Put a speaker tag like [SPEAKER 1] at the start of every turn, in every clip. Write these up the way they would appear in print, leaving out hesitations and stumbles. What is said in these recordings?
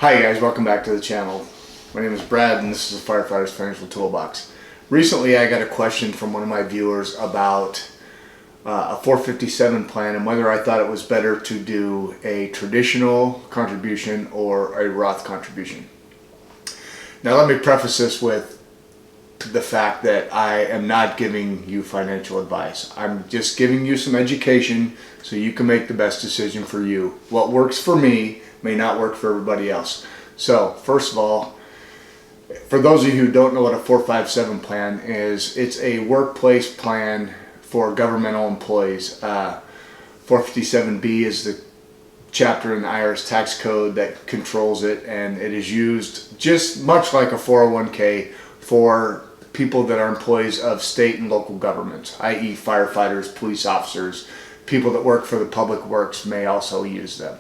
[SPEAKER 1] Hi guys, welcome back to the channel. My name is Brad and this is the Firefighter's Financial Toolbox. Recently I got a question from one of my viewers about a 457 plan and whether I thought it was better to do a traditional contribution or a Roth contribution. Now let me preface this with the fact that I am not giving you financial advice. I'm just giving you some education so you can make the best decision for you. What works for me may not work for everybody else. So first of all, for those of you who don't know what a 457 plan is, it's a workplace plan for governmental employees. 457B is the chapter in the IRS tax code that controls it, and it is used just much like a 401k for people that are employees of state and local governments, i.e. firefighters, police officers, people that work for the public works may also use them.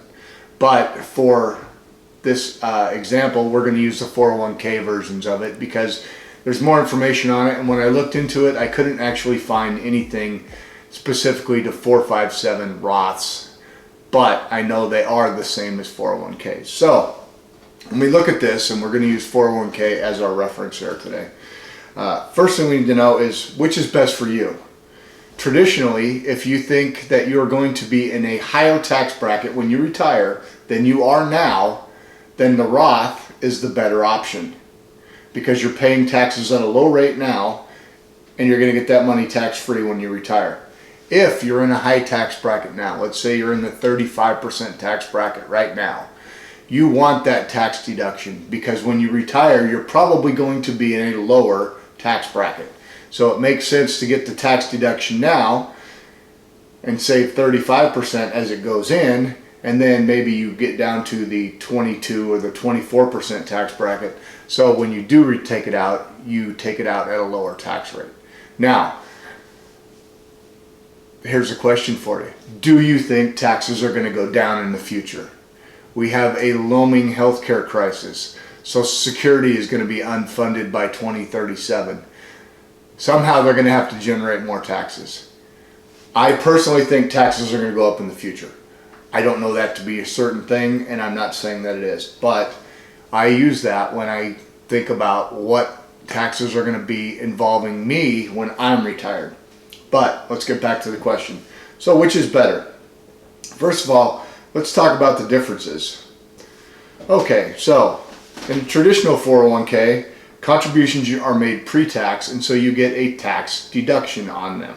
[SPEAKER 1] But for this example, we're going to use the 401k versions of it because there's more information on it, and when I looked into it, I couldn't actually find anything specifically to 457 Roths, but I know they are the same as 401ks. So when we look at this, and we're going to use 401k as our reference here today, first thing we need to know is which is best for you. Traditionally, if you think that you're going to be in a higher tax bracket when you retire than you are now, then the Roth is the better option because you're paying taxes at a low rate now and you're going to get that money tax-free when you retire. If you're in a high tax bracket now, let's say you're in the 35% tax bracket right now, you want that tax deduction because when you retire, you're probably going to be in a lower tax bracket. So it makes sense to get the tax deduction now and save 35% as it goes in, and then maybe you get down to the 22 or the 24% tax bracket. So when you do take it out, you take it out at a lower tax rate. Now, here's a question for you. Do you think taxes are going to go down in the future? We have a looming healthcare crisis. Social Security is going to be unfunded by 2037. Somehow they're going to have to generate more taxes. I personally think taxes are going to go up in the future. I don't know that to be a certain thing, and I'm not saying that it is, but I use that when I think about what taxes are going to be involving me when I'm retired. But let's get back to the question. So which is better? First of all, let's talk about the differences. Okay, so in traditional 401k, contributions are made pre-tax, and so you get a tax deduction on them.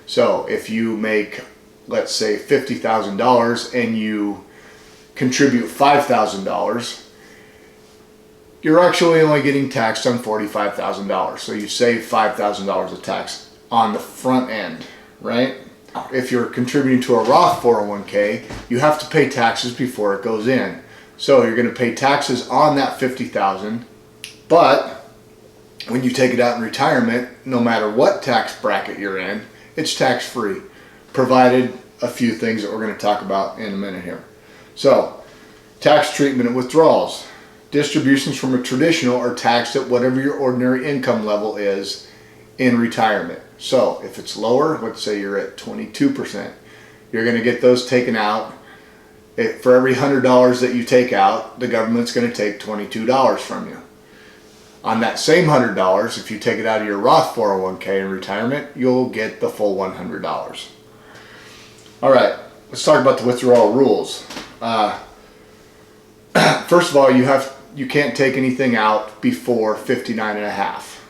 [SPEAKER 1] So if you make, let's say, $50,000 and you contribute $5,000, you're actually only getting taxed on $45,000. So you save $5,000 of tax on the front end, right? If you're contributing to a Roth 401k, you have to pay taxes before it goes in. So you're going to pay taxes on that $50,000, but when you take it out in retirement, no matter what tax bracket you're in, it's tax-free, provided a few things that we're going to talk about in a minute here. So, tax treatment and withdrawals. Distributions from a traditional are taxed at whatever your ordinary income level is in retirement. So, if it's lower, let's say you're at 22%, you're going to get those taken out. For every $100 that you take out, the government's going to take $22 from you. On that same $100, if you take it out of your Roth 401k in retirement, you'll get the full $100. All right, let's talk about the withdrawal rules. First of all, you can't take anything out before 59 and a half.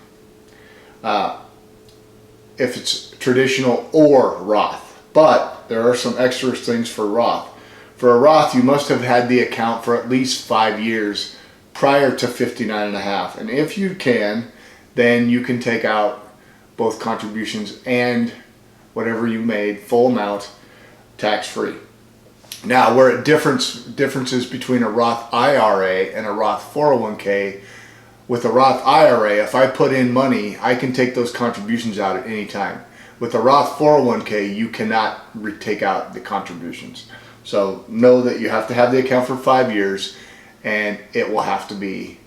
[SPEAKER 1] If it's traditional or Roth, but there are some extra things for Roth. For a Roth, you must have had the account for at least 5 years prior to 59 and a half, and if you can, then you can take out both contributions and whatever you made, full amount, tax-free. Now, where differences between a Roth IRA and a Roth 401k, with a Roth IRA, if I put in money, I can take those contributions out at any time. With a Roth 401k, you cannot take out the contributions. So know that you have to have the account for 5 years, and it will have to be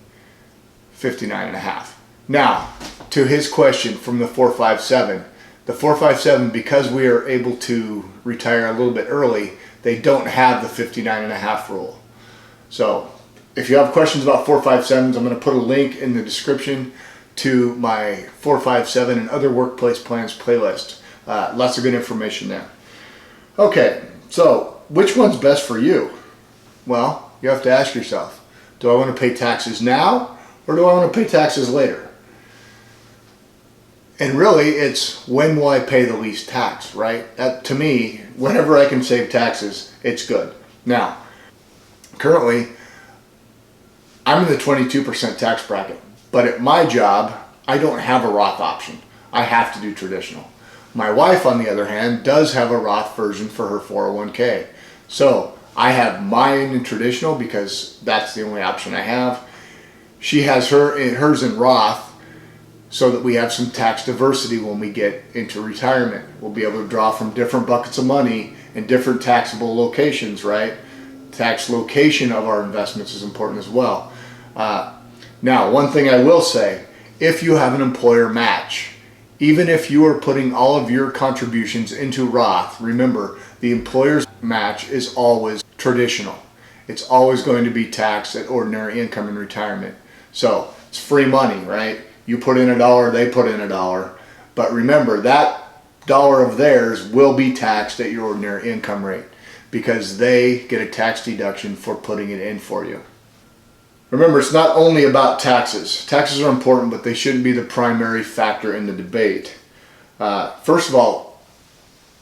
[SPEAKER 1] 59 and a half. Now, to his question from the 457, the 457, because we are able to retire a little bit early, they don't have the 59 and a half rule. So if you have questions about 457s, I'm going to put a link in the description to my 457 and other workplace plans playlist. Lots of good information there. Okay, so which one's best for you? Well, you have to ask yourself, do I want to pay taxes now or do I want to pay taxes later? And really, it's when will I pay the least tax, right? That, to me, whenever I can save taxes, it's good. Now, currently, I'm in the 22% tax bracket, but at my job, I don't have a Roth option. I have to do traditional. My wife, on the other hand, does have a Roth version for her 401k. So I have mine in traditional because that's the only option I have. She has hers in Roth so that we have some tax diversity when we get into retirement. We'll be able to draw from different buckets of money in different taxable locations, right? Tax location of our investments is important as well. Now, one thing I will say, if you have an employer match, even if you are putting all of your contributions into Roth, remember, the employer's match is always traditional. It's always going to be taxed at ordinary income in retirement. So it's free money, right? You put in $1, they put in $1. But remember, that dollar of theirs will be taxed at your ordinary income rate because they get a tax deduction for putting it in for you. Remember, it's not only about taxes. Taxes are important, but they shouldn't be the primary factor in the debate. First of all,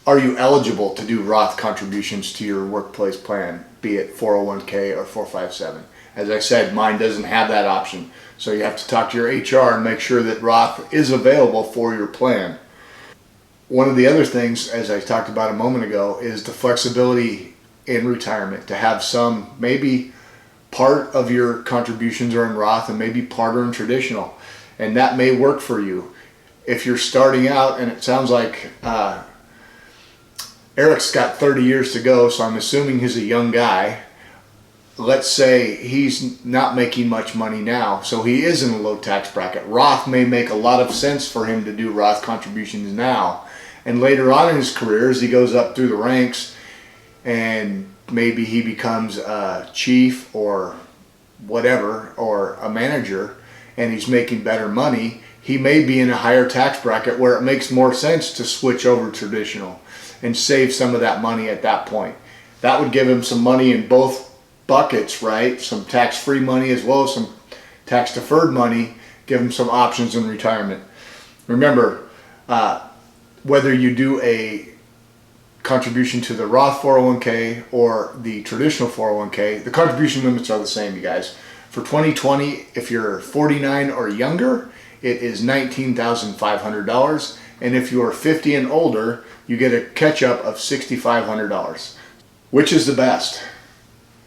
[SPEAKER 1] are you eligible to do Roth contributions to your workplace plan, be it 401k or 457? As I said, mine doesn't have that option. So you have to talk to your HR and make sure that Roth is available for your plan. One of the other things, as I talked about a moment ago, is the flexibility in retirement to have some, maybe part of your contributions are in Roth and maybe part are in traditional, and that may work for you. If you're starting out, and it sounds like Eric's got 30 years to go, so I'm assuming he's a young guy. Let's say he's not making much money now, so he is in a low tax bracket. Roth may make a lot of sense for him to do Roth contributions now, and later on in his career, as he goes up through the ranks and maybe he becomes a chief or whatever, or a manager, and he's making better money, he may be in a higher tax bracket where it makes more sense to switch over traditional and save some of that money at that point. That would give him some money in both buckets, right? Some tax-free money as well as some tax-deferred money, give him some options in retirement. Remember, whether you do a contribution to the Roth 401k or the traditional 401k, the contribution limits are the same, you guys. For 2020, if you're 49 or younger, it is $19,500, and if you are 50 and older, you get a catch-up of $6,500. Which is the best?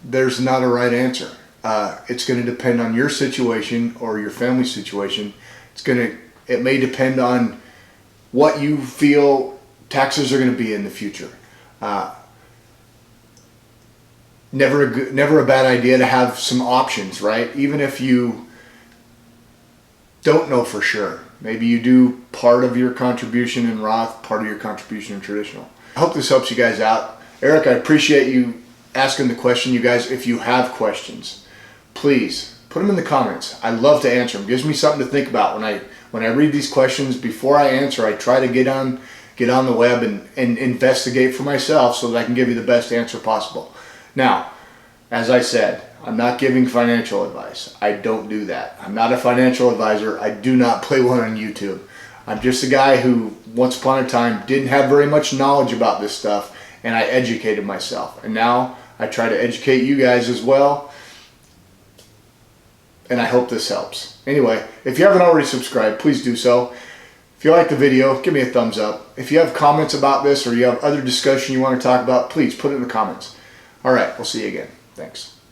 [SPEAKER 1] There's not a right answer. It's going to depend on your situation or your family situation. It may depend on what you feel taxes are going to be in the future. Never a bad idea to have some options, right? Even if you don't know for sure. Maybe you do part of your contribution in Roth, part of your contribution in traditional. I hope this helps you guys out. Eric, I appreciate you asking the question. You guys, if you have questions, please put them in the comments. I love to answer them. It gives me something to think about. When I read these questions, before I answer, I try to get on the web and investigate for myself so that I can give you the best answer possible. Now, as I said, I'm not giving financial advice. I don't do that. I'm not a financial advisor. I do not play one on YouTube. I'm just a guy who, once upon a time, didn't have very much knowledge about this stuff, and I educated myself. And now I try to educate you guys as well, and I hope this helps. Anyway, if you haven't already subscribed, please do so. If you like the video, give me a thumbs up. If you have comments about this or you have other discussion you want to talk about, please put it in the comments. All right, we'll see you again. Thanks.